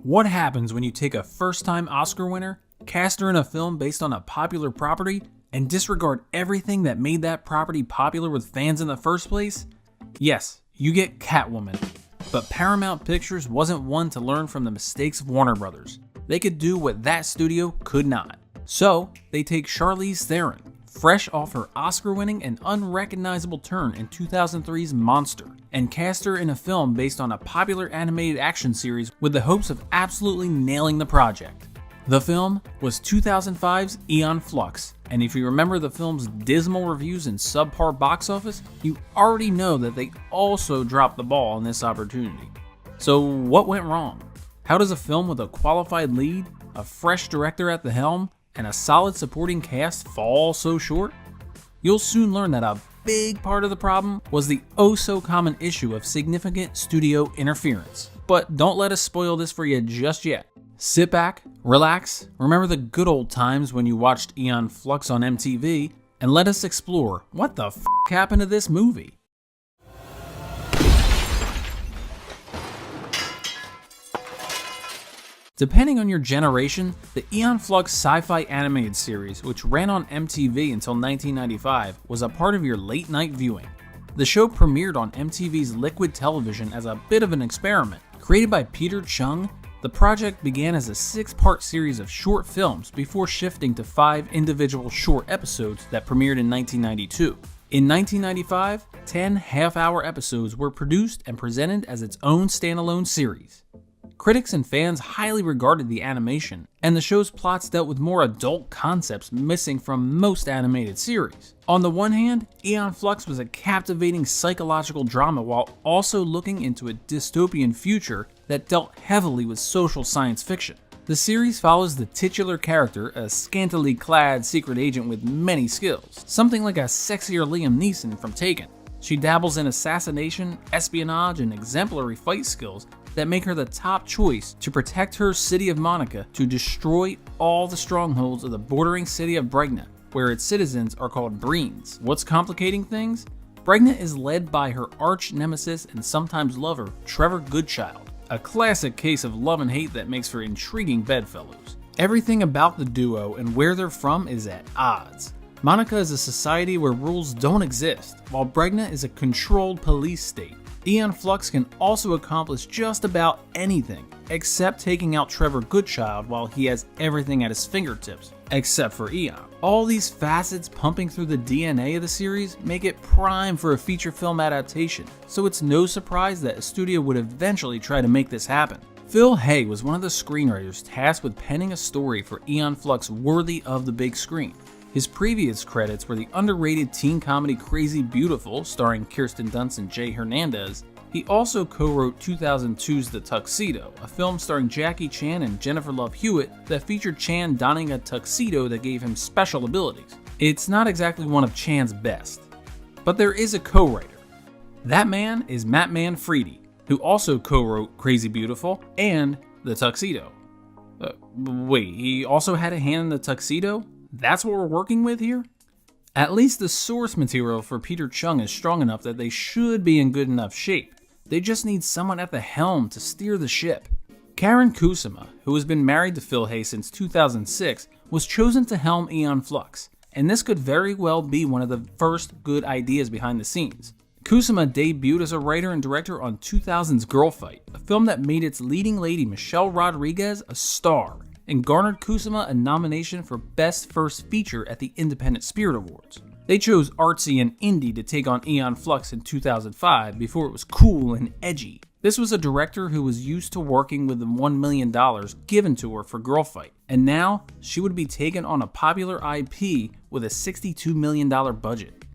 What happens when you take a first-time Oscar winner, cast her in a film based on a popular property, and disregard everything that made that property popular with fans in the first place? Yes, you get Catwoman. But Paramount Pictures wasn't one to learn from the mistakes of Warner Brothers. They could do what that studio could not. So, they take Charlize Theron, fresh off her Oscar-winning and unrecognizable turn in 2003's Monster, and cast her in a film based on a popular animated action series with the hopes of absolutely nailing the project. The film was 2005's Aeon Flux, and if you remember the film's dismal reviews and subpar box office, you already know that they also dropped the ball on this opportunity. So what went wrong? How does a film with a qualified lead, a fresh director at the helm, and a solid supporting cast fall so short? You'll soon learn that a big part of the problem was the oh-so-common issue of significant studio interference. But don't let us spoil this for you just yet. Sit back, relax, remember the good old times when you watched Aeon Flux on MTV, and let us explore what the f*** happened to this movie. Depending on your generation, the Aeon Flux sci-fi animated series, which ran on MTV until 1995, was a part of your late-night viewing. The show premiered on MTV's Liquid Television as a bit of an experiment. Created by Peter Chung, the project began as a 6-part series of short films before shifting to 5 individual short episodes that premiered in 1992. In 1995, 10 half-hour episodes were produced and presented as its own standalone series. Critics and fans highly regarded the animation, and the show's plots dealt with more adult concepts missing from most animated series. On the one hand, Aeon Flux was a captivating psychological drama while also looking into a dystopian future that dealt heavily with social science fiction. The series follows the titular character, a scantily clad secret agent with many skills, something like a sexier Liam Neeson from Taken. She dabbles in assassination, espionage, and exemplary fight skills that make her the top choice to protect her city of Monica to destroy all the strongholds of the bordering city of Bregna, where its citizens are called Breens. What's complicating things? Bregna is led by her arch nemesis and sometimes lover, Trevor Goodchild, a classic case of love and hate that makes for intriguing bedfellows. Everything about the duo and where they're from is at odds. Monica is a society where rules don't exist, while Bregna is a controlled police state. Aeon Flux can also accomplish just about anything, except taking out Trevor Goodchild while he has everything at his fingertips, except for Aeon. All these facets pumping through the DNA of the series make it prime for a feature film adaptation, so it's no surprise that a studio would eventually try to make this happen. Phil Hay was one of the screenwriters tasked with penning a story for Aeon Flux worthy of the big screen. His previous credits were the underrated teen comedy Crazy Beautiful, starring Kirsten Dunst and Jay Hernandez. He also co-wrote 2002's The Tuxedo, a film starring Jackie Chan and Jennifer Love Hewitt that featured Chan donning a tuxedo that gave him special abilities. It's not exactly one of Chan's best, but there is a co-writer. That man is Matt Manfredi, who also co-wrote Crazy Beautiful and The Tuxedo. Wait, he also had a hand in The Tuxedo? That's what we're working with here? At least the source material for Peter Chung is strong enough that they should be in good enough shape. They just need someone at the helm to steer the ship. Karyn Kusama, who has been married to Phil Hay since 2006, was chosen to helm Aeon Flux, and this could very well be one of the first good ideas behind the scenes. Kusama debuted as a writer and director on 2000's Girl Fight, a film that made its leading lady Michelle Rodriguez a star, and garnered Kusama a nomination for Best First Feature at the Independent Spirit Awards. They chose artsy and indie to take on Aeon Flux in 2005 before it was cool and edgy. This was a director who was used to working with the $1 million given to her for Girl Fight, and now she would be taken on a popular IP with a $62 million budget.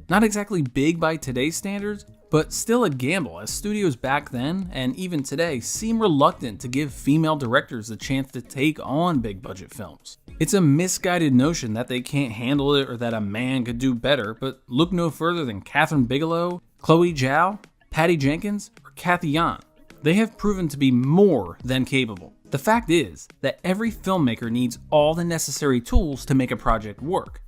Not exactly big by today's standards, but still a gamble, as studios back then, and even today, seem reluctant to give female directors the chance to take on big budget films. It's a misguided notion that they can't handle it or that a man could do better, but look no further than Kathryn Bigelow, Chloe Zhao, Patty Jenkins, or Kathy Yan. They have proven to be more than capable. The fact is that every filmmaker needs all the necessary tools to make a project work.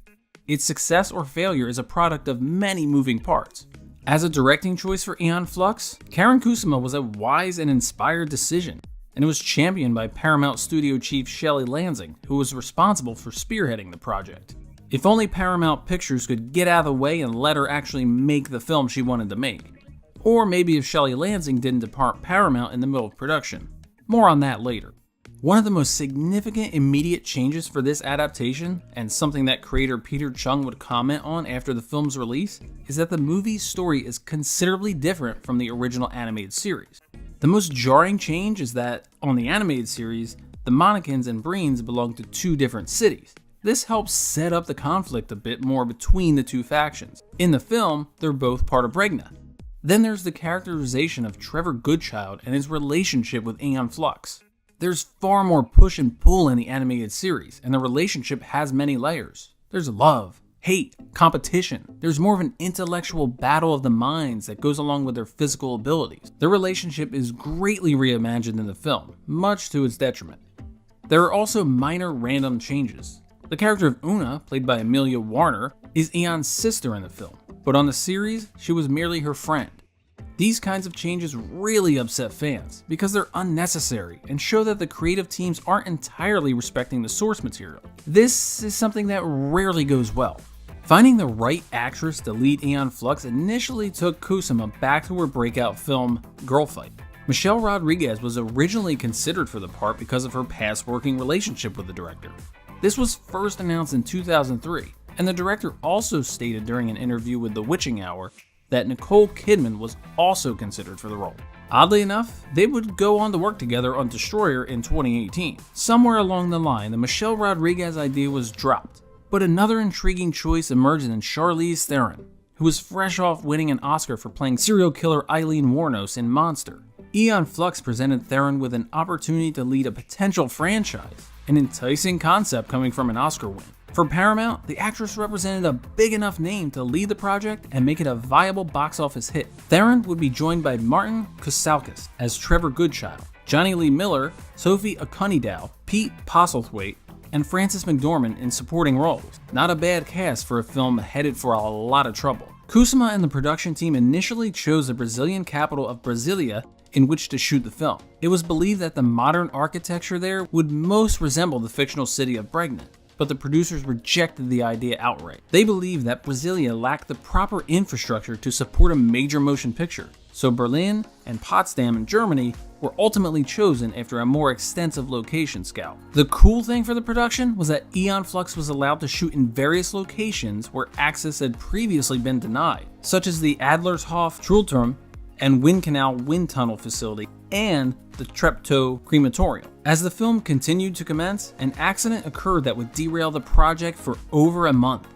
Its success or failure is a product of many moving parts. As a directing choice for Aeon Flux, Karyn Kusama was a wise and inspired decision. and it was championed by Paramount Studio chief Shelley Lansing, who was responsible for spearheading the project. If only Paramount Pictures could get out of the way and let her actually make the film she wanted to make. Or maybe if Shelley Lansing didn't depart Paramount in the middle of production. More on that later. One of the most significant immediate changes for this adaptation, and something that creator Peter Chung would comment on after the film's release, is that the movie's story is considerably different from the original animated series. The most jarring change is that, on the animated series, the Monnikins and Breens belong to two different cities. This helps set up the conflict a bit more between the two factions. In the film, they're both part of Bregna. Then there's the characterization of Trevor Goodchild and his relationship with Aeon Flux. There's far more push and pull in the animated series, and the relationship has many layers. There's love, hate, competition. There's more of an intellectual battle of the minds that goes along with their physical abilities. Their relationship is greatly reimagined in the film, much to its detriment. There are also minor random changes. The character of Una, played by Amelia Warner, is Aeon's sister in the film, but on the series, she was merely her friend. These kinds of changes really upset fans because they're unnecessary and show that the creative teams aren't entirely respecting the source material. This is something that rarely goes well. Finding the right actress to lead Aeon Flux initially took Kusama back to her breakout film, Girl Fight. Michelle Rodriguez was originally considered for the part because of her past working relationship with the director. This was first announced in 2003, and the director also stated during an interview with The Witching Hour that Nicole Kidman was also considered for the role. Oddly enough, they would go on to work together on Destroyer in 2018. Somewhere along the line, the Michelle Rodriguez idea was dropped, but another intriguing choice emerged in Charlize Theron, who was fresh off winning an Oscar for playing serial killer Aileen Wuornos in Monster. Aeon Flux presented Theron with an opportunity to lead a potential franchise, an enticing concept coming from an Oscar win. For Paramount, the actress represented a big enough name to lead the project and make it a viable box office hit. Theron would be joined by Martin Kousakis as Trevor Goodchild, Johnny Lee Miller, Sophie Okonedow, Pete Postlethwaite, and Frances McDormand in supporting roles. Not a bad cast for a film headed for a lot of trouble. Kusama and the production team initially chose the Brazilian capital of Brasilia in which to shoot the film. It was believed that the modern architecture there would most resemble the fictional city of Bregna, but the producers rejected the idea outright. They believed that Brasilia lacked the proper infrastructure to support a major motion picture, so Berlin and Potsdam in Germany were ultimately chosen after a more extensive location scout. The cool thing for the production was that Aeon Flux was allowed to shoot in various locations where access had previously been denied, such as the Adlershof Schulturm and Wind Canal Wind Tunnel facility, and the Treptow Crematorium. As the film continued to commence, an accident occurred that would derail the project for over a month.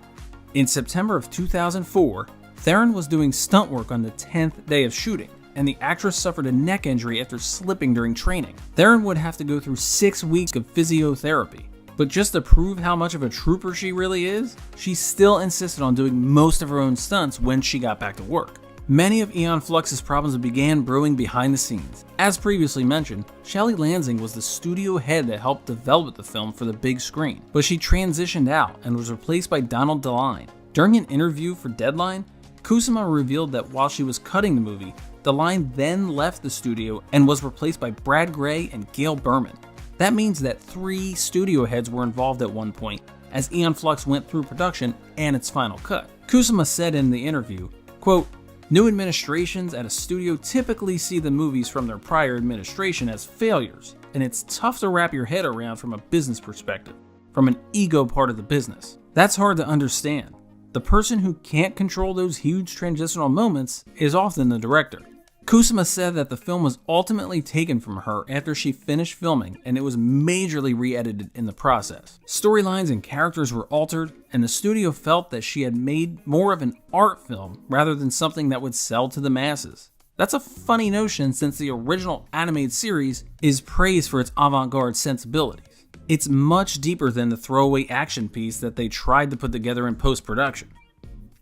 In September of 2004, Theron was doing stunt work on the 10th day of shooting, and the actress suffered a neck injury after slipping during training. Theron would have to go through 6 weeks of physiotherapy, but just to prove how much of a trooper she really is, she still insisted on doing most of her own stunts when she got back to work. Many of Aeon Flux's problems began brewing behind the scenes. As previously mentioned, Shelley Lansing was the studio head that helped develop the film for the big screen, but she transitioned out and was replaced by Donald DeLine. During an interview for Deadline, Kusama revealed that while she was cutting the movie, DeLine then left the studio and was replaced by Brad Gray and Gail Berman. That means that 3 studio heads were involved at one point, as Aeon Flux went through production and its final cut. Kusama said in the interview, quote, "New administrations at a studio typically see the movies from their prior administration as failures, and it's tough to wrap your head around from a business perspective, from an ego part of the business. That's hard to understand. The person who can't control those huge transitional moments is often the director." Kusama said that the film was ultimately taken from her after she finished filming, and it was majorly re-edited in the process. Storylines and characters were altered, and the studio felt that she had made more of an art film rather than something that would sell to the masses. That's a funny notion since the original animated series is praised for its avant-garde sensibilities. It's much deeper than the throwaway action piece that they tried to put together in post-production.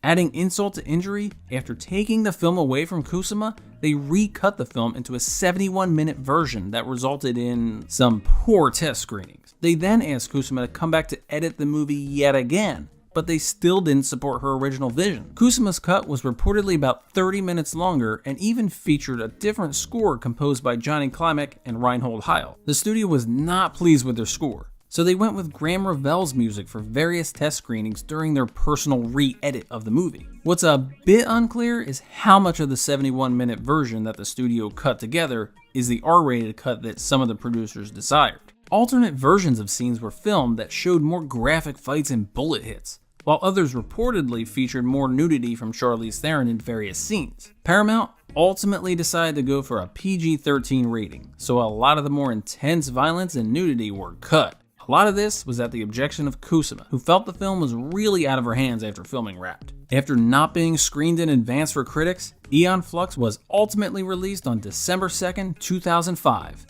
Adding insult to injury, after taking the film away from Kusama, they recut the film into a 71-minute version that resulted in some poor test screenings. They then asked Kusama to come back to edit the movie yet again, but they still didn't support her original vision. Kusama's cut was reportedly about 30 minutes longer and even featured a different score composed by Johnny Klimek and Reinhold Heil. The studio was not pleased with their score, so they went with Graham Revell's music for various test screenings during their personal re-edit of the movie. What's a bit unclear is how much of the 71-minute version that the studio cut together is the R-rated cut that some of the producers desired. Alternate versions of scenes were filmed that showed more graphic fights and bullet hits, while others reportedly featured more nudity from Charlize Theron in various scenes. Paramount ultimately decided to go for a PG-13 rating, so a lot of the more intense violence and nudity were cut. A lot of this was at the objection of Kusama, who felt the film was really out of her hands after filming Wrapped. After not being screened in advance for critics, Aeon Flux was ultimately released on December 2nd, 2005.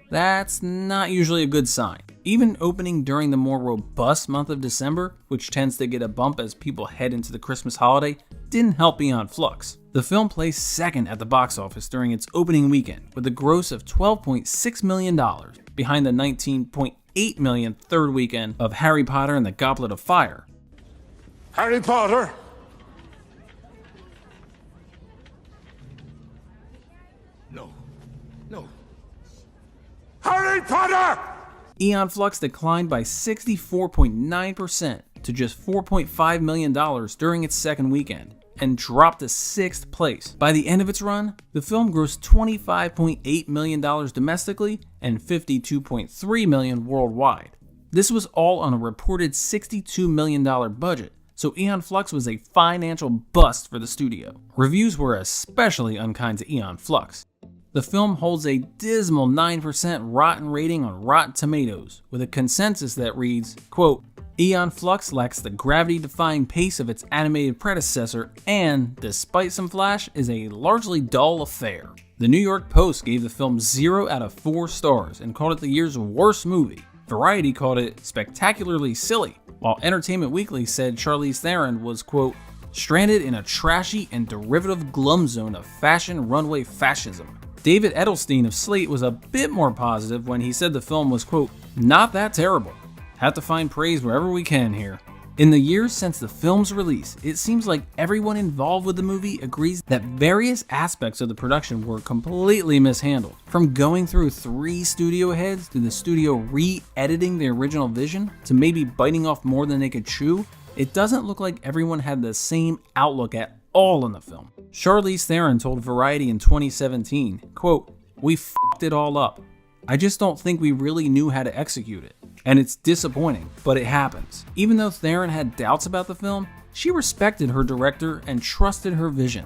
That's not usually a good sign. Even opening during the more robust month of December, which tends to get a bump as people head into the Christmas holiday, didn't help Aeon Flux. The film placed second at the box office during its opening weekend, with a gross of $12.6 million, behind the $19.8 million third weekend of Harry Potter and the Goblet of Fire. Harry Potter? No. Harry Potter! Aeon Flux declined by 64.9% to just $4.5 million during its second weekend, and dropped to 6th place. By the end of its run, the film grossed $25.8 million domestically and $52.3 million worldwide. This was all on a reported $62 million budget, so Aeon Flux was a financial bust for the studio. Reviews were especially unkind to Aeon Flux. The film holds a dismal 9% rotten rating on Rotten Tomatoes, with a consensus that reads, quote, Aeon Flux lacks the gravity-defying pace of its animated predecessor and, despite some flash, is a largely dull affair. The New York Post gave the film 0 out of 4 stars and called it the year's worst movie. Variety called it spectacularly silly, while Entertainment Weekly said Charlize Theron was, quote, stranded in a trashy and derivative glum zone of fashion runway fascism. David Edelstein of Slate was a bit more positive when he said the film was, quote, not that terrible. Have to find praise wherever we can here. In the years since the film's release, it seems like everyone involved with the movie agrees that various aspects of the production were completely mishandled. From going through 3 studio heads to the studio re-editing the original vision to maybe biting off more than they could chew, it doesn't look like everyone had the same outlook at all in the film. Charlize Theron told Variety in 2017, quote, we f***ed it all up. I just don't think we really knew how to execute it. And it's disappointing, but it happens. Even though Theron had doubts about the film, she respected her director and trusted her vision.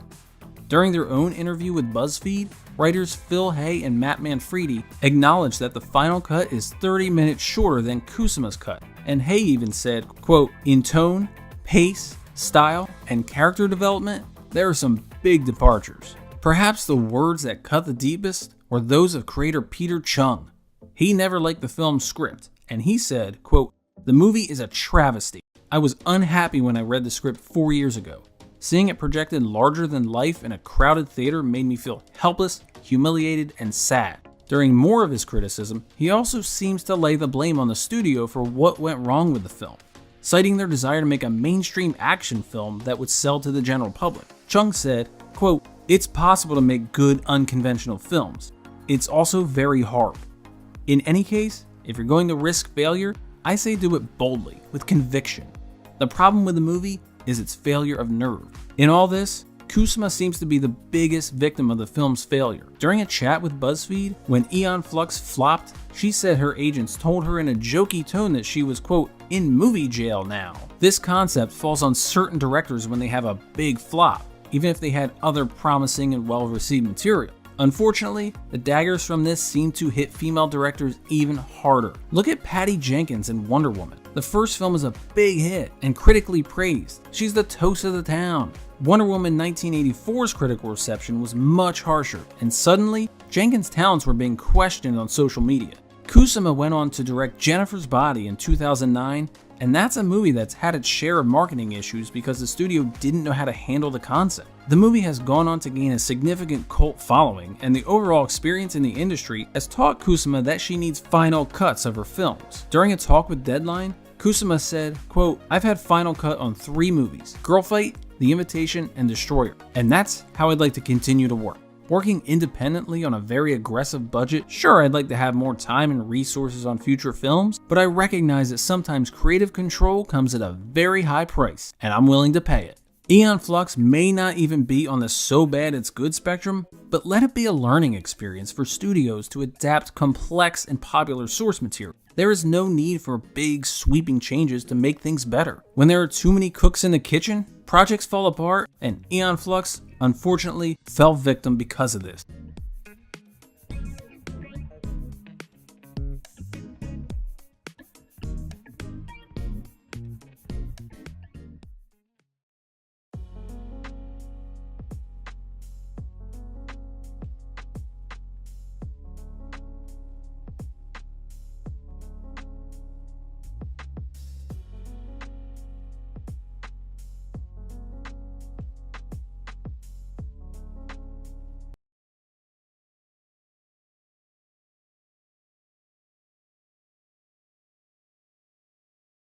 During their own interview with BuzzFeed, writers Phil Hay and Matt Manfredi acknowledged that the final cut is 30 minutes shorter than Kusama's cut, and Hay even said, quote, in tone, pace, style, and character development, there are some big departures. Perhaps the words that cut the deepest were those of creator Peter Chung. He never liked the film's script, and he said, quote, the movie is a travesty. I was unhappy when I read the script 4 years ago. Seeing it projected larger than life in a crowded theater made me feel helpless, humiliated, and sad. During more of his criticism, he also seems to lay the blame on the studio for what went wrong with the film, citing their desire to make a mainstream action film that would sell to the general public. Chung said, quote, it's possible to make good unconventional films. It's also very hard. In any case, if you're going to risk failure, I say do it boldly, with conviction. The problem with the movie is its failure of nerve. In all this, Kusama seems to be the biggest victim of the film's failure. During a chat with BuzzFeed, when Aeon Flux flopped, she said her agents told her in a jokey tone that she was, quote, in movie jail now. This concept falls on certain directors when they have a big flop, even if they had other promising and well-received material. Unfortunately, the daggers from this seem to hit female directors even harder. Look at Patty Jenkins in Wonder Woman. The first film is a big hit and critically praised. She's the toast of the town. Wonder Woman 1984's critical reception was much harsher, and suddenly, Jenkins' talents were being questioned on social media. Kusama went on to direct Jennifer's Body in 2009, and that's a movie that's had its share of marketing issues because the studio didn't know how to handle the concept. The movie has gone on to gain a significant cult following, and the overall experience in the industry has taught Kusama that she needs final cuts of her films. During a talk with Deadline, Kusama said, quote, "I've had final cut on 3 movies, Girl Fight, The Invitation, and Destroyer, and that's how I'd like to continue to work. Working independently on a very aggressive budget, sure, I'd like to have more time and resources on future films, but I recognize that sometimes creative control comes at a very high price, and I'm willing to pay it." Aeon Flux may not even be on the so bad it's good spectrum, but let it be a learning experience for studios to adapt complex and popular source material. There is no need for big, sweeping changes to make things better. When there are too many cooks in the kitchen, projects fall apart, and Aeon Flux, unfortunately, fell victim because of this.